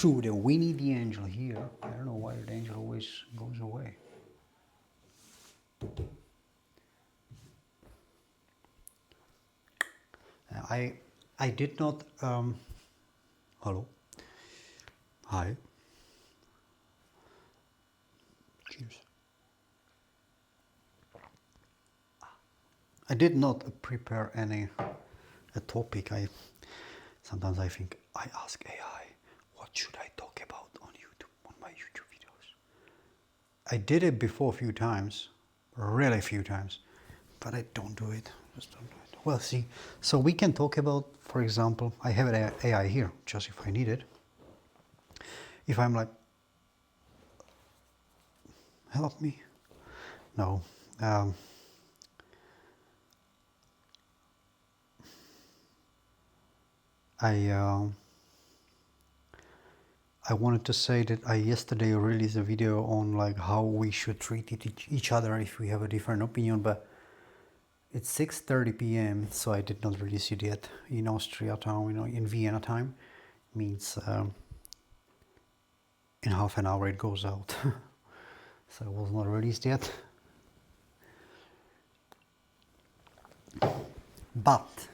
true, the Winnie the Angel here. I don't know why the angel always goes away. I did not. Hello. Hi. Cheers. I did not prepare any a topic. Sometimes I think I ask AI, what should I talk about on YouTube, on my YouTube videos? I did it before a few times, really few times, but I don't do it. Just don't do it. Well, see, so we can talk about, for example, I have an AI here, just if I need it. If I'm like, help me. No. I wanted to say that I yesterday released a video on like how we should treat each other if we have a different opinion, but it's 6:30 p.m. so I did not release it yet. In Austria time, in Vienna time, means in half an hour it goes out. So it was not released yet. But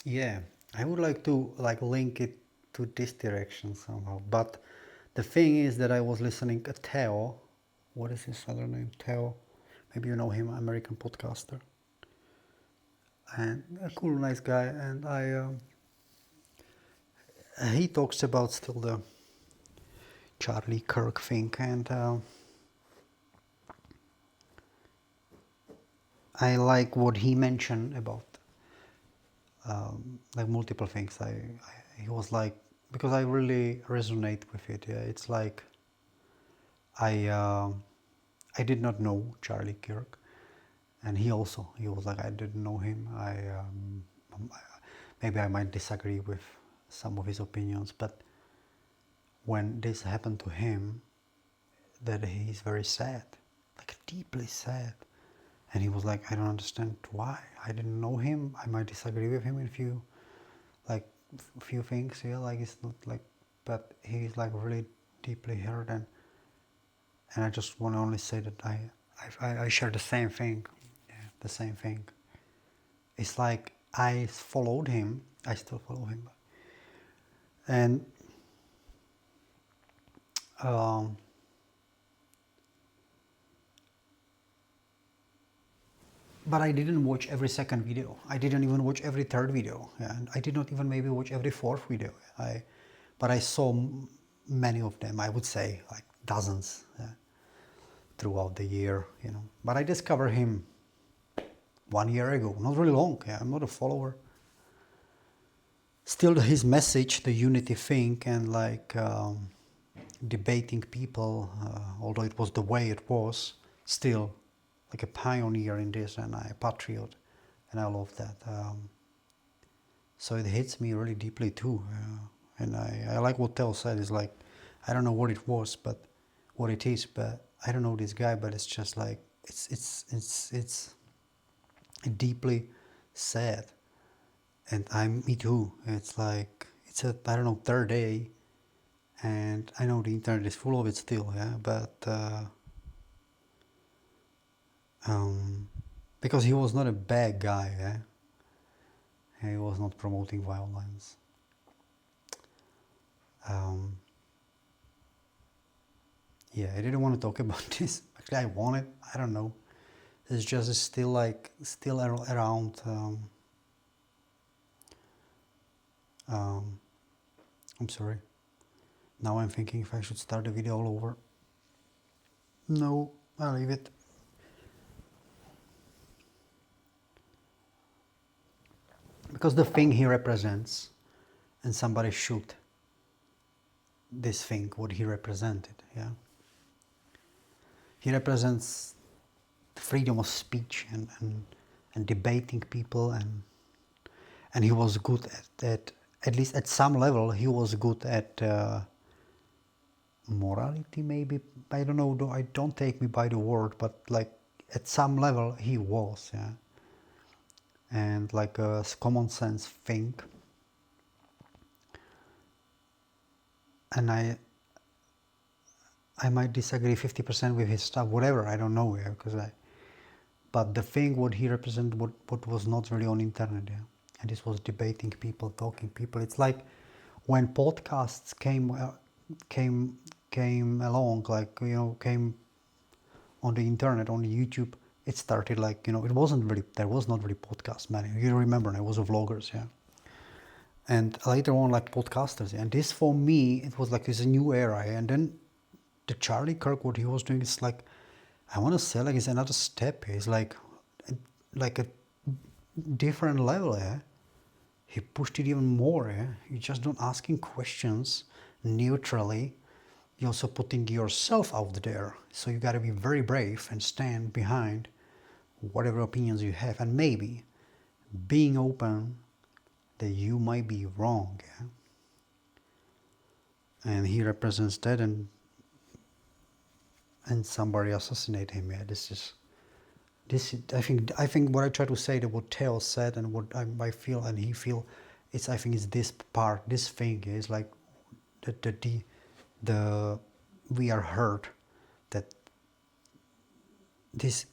yeah, I would like to link it to this direction somehow. But the thing is that I was listening to Theo. What is his other name? Theo. Maybe you know him, American podcaster. And a cool, nice guy. And he talks about still the Charlie Kirk thing. And I like what he mentioned about like multiple things. He was like, because I really resonate with it. Yeah, it's like I did not know Charlie Kirk, and he was like, I didn't know him. Maybe I might disagree with some of his opinions, but when this happened to him, that he's very sad, like deeply sad. And he was like, I don't understand why. I didn't know him. I might disagree with him in few things. Yeah, like it's not like, but he's like really deeply hurt. And I just want to only say that I share the same thing. Yeah, the same thing. It's like I followed him. I still follow him. And but I didn't watch every second video. I didn't even watch every third video. Yeah, and I did not even maybe watch every fourth video. But I saw many of them. I would say like dozens, yeah, throughout the year. But I discovered him 1 year ago. Not really long. Yeah, I'm not a follower. Still, his message, the unity thing, and like debating people, although it was the way it was, still like a pioneer in this, and a patriot, and I love that. So it hits me really deeply too, and I like what Tel said. Is like, I don't know what it was, but what it is, but I don't know this guy, but it's just like it's deeply sad, and me too. It's like it's a, I don't know, third day, and I know the internet is full of it still, yeah, but. Because he was not a bad guy, eh? He was not promoting violence. Yeah, I didn't want to talk about this. Actually, I want it. I don't know. It's just still around. I'm sorry. Now I'm thinking if I should start the video all over. No, I'll leave it. Because the thing he represents, and somebody shoot this thing, what he represented, yeah. He represents the freedom of speech and debating people, and he was good at least at some level, he was good at morality, maybe. I don't know, I don't take me by the word, but like at some level he was, yeah. And like a common sense thing. and I might disagree 50% with his stuff, whatever, I don't know, yeah, because but the thing what he represented, what was not really on internet, yeah, and this was debating people, talking people. It's like when podcasts came came along, like, you know, came on the internet, on the YouTube. It started like, you know, it wasn't really, there was not really podcast, man. You remember, it was a vloggers, yeah. And later on, like podcasters, yeah. And this for me, it was like it's a new era, yeah. And then the Charlie Kirk, what he was doing is like, I want to say like it's another step. It's like a different level, yeah. He pushed it even more, yeah. You just don't asking questions neutrally. You're also putting yourself out there. So you got to be very brave and stand behind whatever opinions you have, and maybe being open that you might be wrong, yeah. And he represents that, and somebody assassinate him, yeah. This is, I think what I try to say, that what Theo said and what I feel and he feel, it's, I think it's this part, this thing is like the we are hurt that this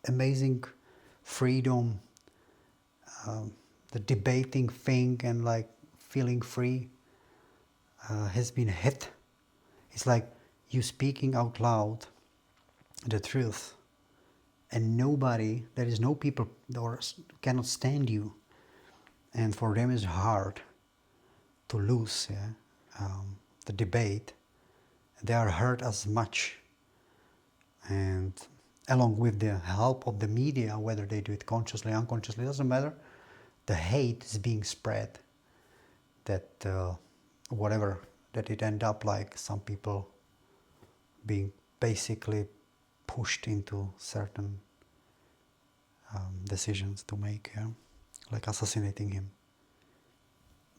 amazing freedom, the debating thing and like feeling free has been hit. It's like you speaking out loud the truth, and nobody, there is no people or cannot stand you, and for them it's hard to lose, yeah, the debate. They are hurt as much, and along with the help of the media, whether they do it consciously, unconsciously, doesn't matter, the hate is being spread, that whatever, that it end up like some people being basically pushed into certain decisions to make, yeah? Like assassinating him.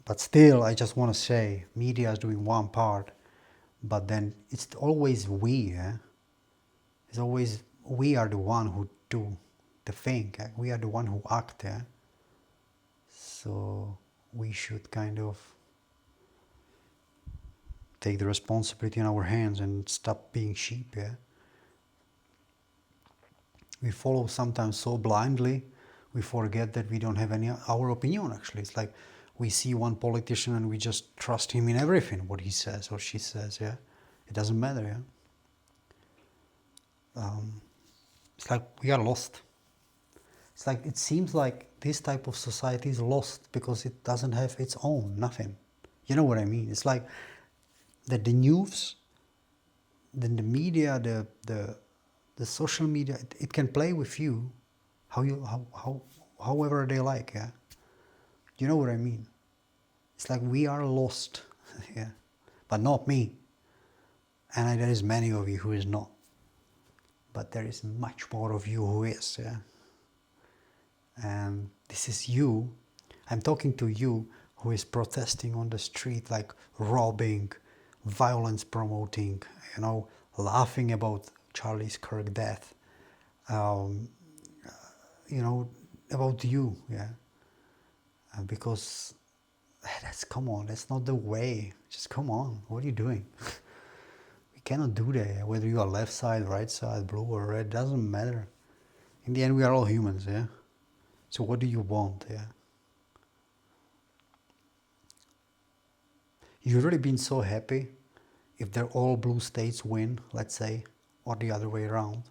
But still, I just want to say, media is doing one part, but then it's always we, yeah? It's always, we are the one who do the thing, yeah? We are the one who act, yeah? So we should kind of take the responsibility in our hands and stop being sheep, yeah? We follow sometimes so blindly, we forget that we don't have any our opinion. Actually, it's like we see one politician and we just trust him in everything what he says or she says, yeah. It doesn't matter, yeah. It's like we are lost. It's like it seems like this type of society is lost because it doesn't have its own nothing. You know what I mean? It's like that the news, then the media, the social media, it can play with you however they like, yeah. You know what I mean? It's like we are lost, yeah, but not me. And there is many of you who is not, but there is much more of you who is, yeah. And this is you. I'm talking to you who is protesting on the street, like robbing, violence promoting, you know, laughing about Charlie Kirk death, you know, about you, yeah. Because that's, come on, that's not the way. Just come on, what are you doing? We cannot do that, whether you are left side, right side, blue or red, doesn't matter. In the end, we are all humans, yeah. So what do you want, yeah? You've really been so happy if they're all blue states win, let's say, or the other way around,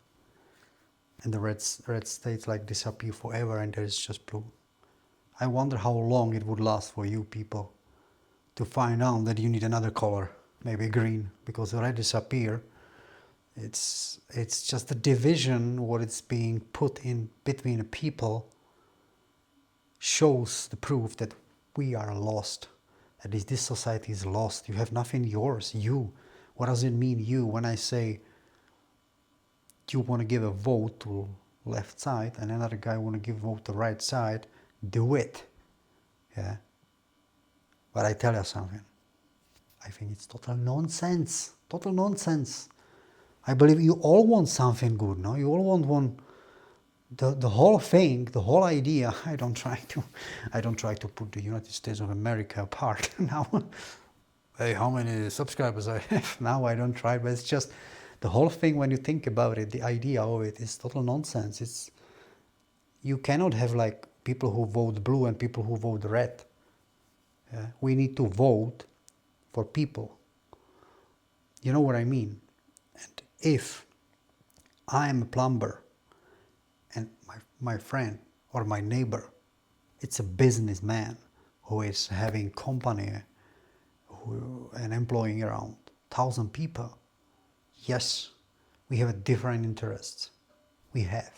and the red states like disappear forever and there's just blue. I wonder how long it would last for you people to find out that you need another color, maybe green, because the red disappear. It's just the division, what it's being put in between the people shows the proof that we are lost. At least this society is lost. You have nothing yours, you. What does it mean, you? When I say you want to give a vote to left side and another guy want to give a vote to right side, do it, yeah. But I tell you something, I think it's total nonsense, total nonsense. I believe you all want something good, no? You all want the whole thing, the whole idea. I don't try to put the United States of America apart now. hey, how many subscribers I have. Now I don't try, but it's just the whole thing when you think about it, the idea of it is total nonsense. It's you cannot have like people who vote blue and people who vote red. Yeah? We need to vote for people. You know what I mean? And if I am a plumber and my friend or my neighbor, it's a businessman who is having company and employing around 1,000 people, yes, we have different interests. We have.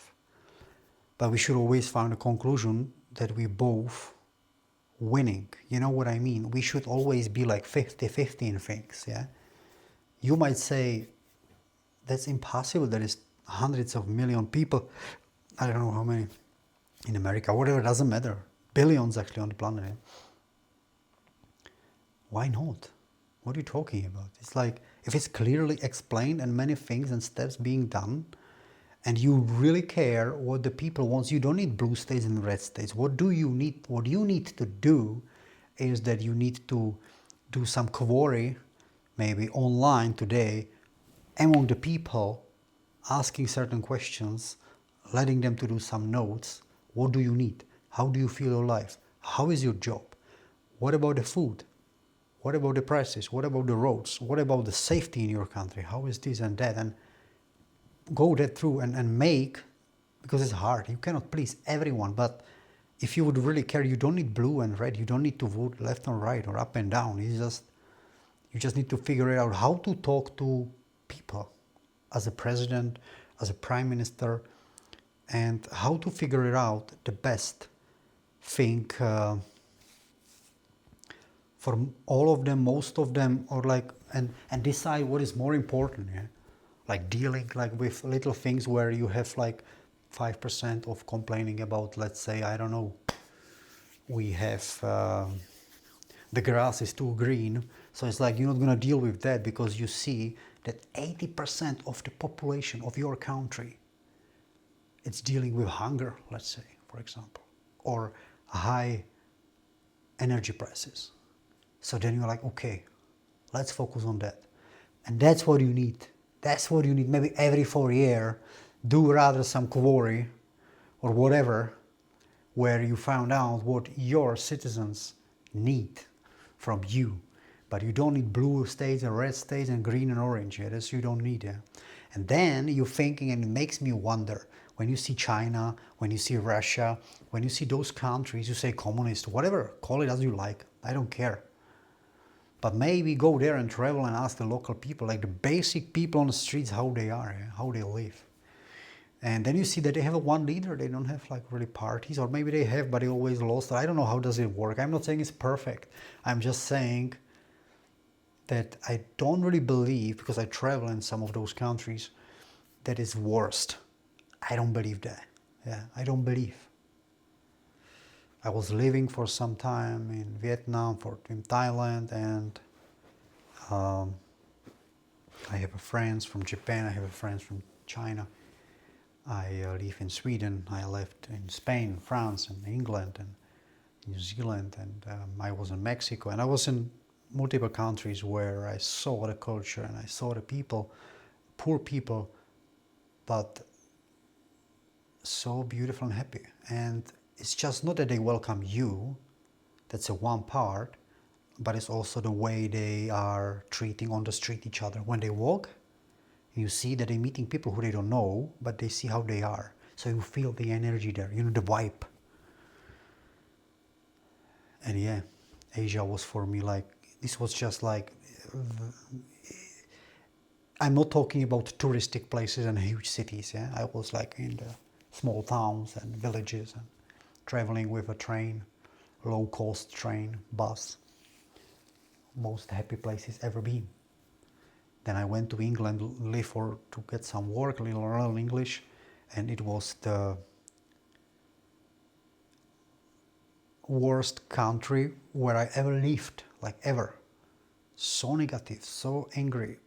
But we should always find a conclusion that we both winning. You know what I mean? We should always be like 50-50 in things, yeah? You might say, that's impossible. There is hundreds of million people. I don't know how many in America, whatever, doesn't matter. Billions actually on the planet. Yeah? Why not? What are you talking about? It's like, if it's clearly explained and many things and steps being done, and you really care what the people want, you don't need blue states and red states. What you need to do is that you need to do some query, maybe online today, among the people, asking certain questions, letting them to do some notes. What do you need? How do you feel your life? How is your job? What about the food? What about the prices? What about the roads? What about the safety in your country? How is this and that? And go that through and make, because it's hard. You cannot please everyone, but if you would really care, you don't need blue and red. You don't need to vote left and right or up and down. You just need to figure out how to talk to people as a president, as a prime minister, and how to figure it out the best thing for all of them, most of them, or like, and decide what is more important, yeah? Like dealing like with little things where you have like 5% of complaining about, let's say, I don't know, we have the grass is too green, so it's like you're not going to deal with that because you see that 80% of the population of your country, it's dealing with hunger, let's say, for example, or high energy prices. So then you're like, okay, let's focus on that. And that's what you need. That's what you need. Maybe every 4 years, do rather some query or whatever, where you found out what your citizens need from you. But you don't need blue states and red states and green and orange. Yeah? That's you don't need. Yeah? And then you're thinking, and it makes me wonder, when you see China, when you see Russia, when you see those countries, you say communist, whatever, call it as you like. I don't care. But maybe go there and travel and ask the local people, like the basic people on the streets, how they are, how they live. And then you see that they have one leader. They don't have like really parties, or maybe they have, but they always lost. I don't know how does it work. I'm not saying it's perfect. I'm just saying that I don't really believe, because I travel in some of those countries, that it's worst. I don't believe that. Yeah, I don't believe. I was living for some time in Vietnam, in Thailand, and I have friends from Japan, I have friends from China. I live in Sweden, I lived in Spain, France, and England, and New Zealand, and I was in Mexico, and I was in multiple countries where I saw the culture and I saw the people, poor people, but so beautiful and happy. And it's just not that they welcome you, that's a one part, but it's also the way they are treating on the street each other. When they walk, you see that they're meeting people who they don't know, but they see how they are. So you feel the energy there, you know, the vibe. And yeah, Asia was for me like, this was just like, I'm not talking about touristic places and huge cities, yeah. I was like in the small towns and villages and traveling with a train, low-cost train, bus. Most happy places ever been. Then I went to England, to get some work, learn English, and it was the worst country where I ever lived, like ever. So negative, so angry.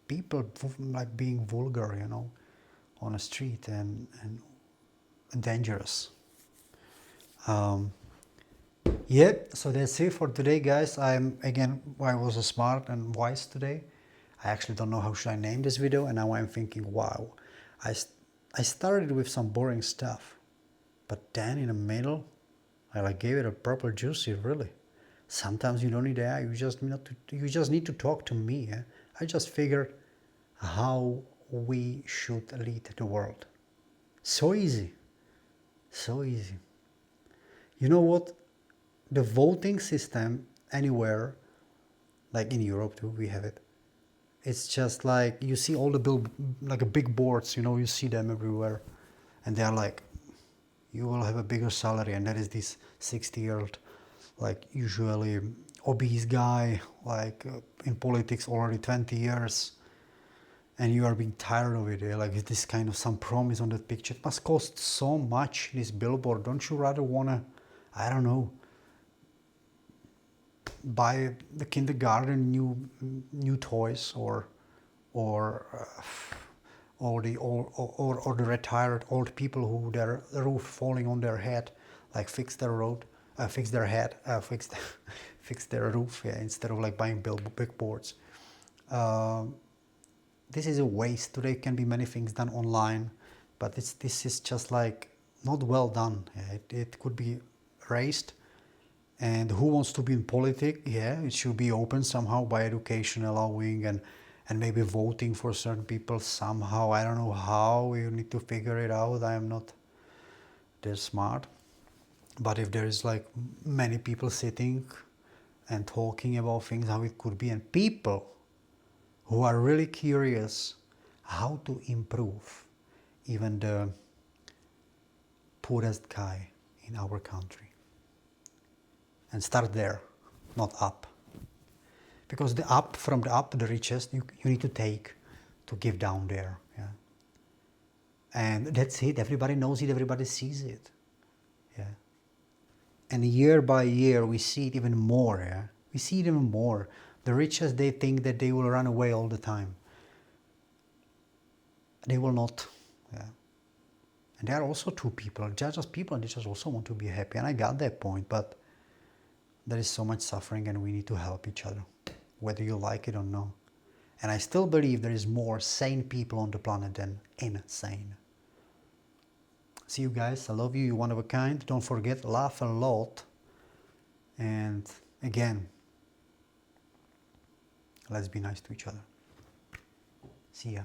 People like being vulgar, you know, on the street and dangerous. Yep, so that's it for today, guys. I was smart and wise today. I actually don't know how should I name this video, and now I'm thinking, wow, I, I started with some boring stuff, but then in the middle, I like gave it a proper juicy, really. Sometimes you don't need AI, you just need to talk to me. Yeah? I just figured how we should lead the world. So easy, so easy. You know what? The voting system anywhere, like in Europe too, we have it. It's just like you see all the big boards, you see them everywhere, and they're like, you will have a bigger salary, and that is this 60-year-old, like usually obese guy, like in politics already 20 years, and you are being tired of it. Like it's this kind of some promise on that picture. It must cost so much, this billboard. Don't you rather wanna, I don't know, buy the kindergarten new toys or or the retired old people who their roof falling on their head, like fix their road, fix their head, fix their roof, yeah, instead of like buying big boards. This is a waste. Today can be many things done online, but this is just like not well done. Yeah, it could be raised. And who wants to be in politics? Yeah, it should be open somehow by education allowing and maybe voting for certain people somehow. I don't know how, you need to figure it out. I am not that smart. But if there is like many people sitting and talking about things, how it could be, and people who are really curious how to improve even the poorest guy in our country. And start there, not up. Because from the up, the richest, you need to take to give down there. Yeah. And that's it. Everybody knows it. Everybody sees it. Yeah. And year by year, we see it even more. Yeah. We see it even more. The richest, they think that they will run away all the time. They will not. Yeah. And there are also two people. They're just people, and they just also want to be happy. And I got that point, but there is so much suffering, and we need to help each other, whether you like it or not. And I still believe there is more sane people on the planet than insane. See you guys. I love you. You're one of a kind. Don't forget, laugh a lot. And again, let's be nice to each other. See ya.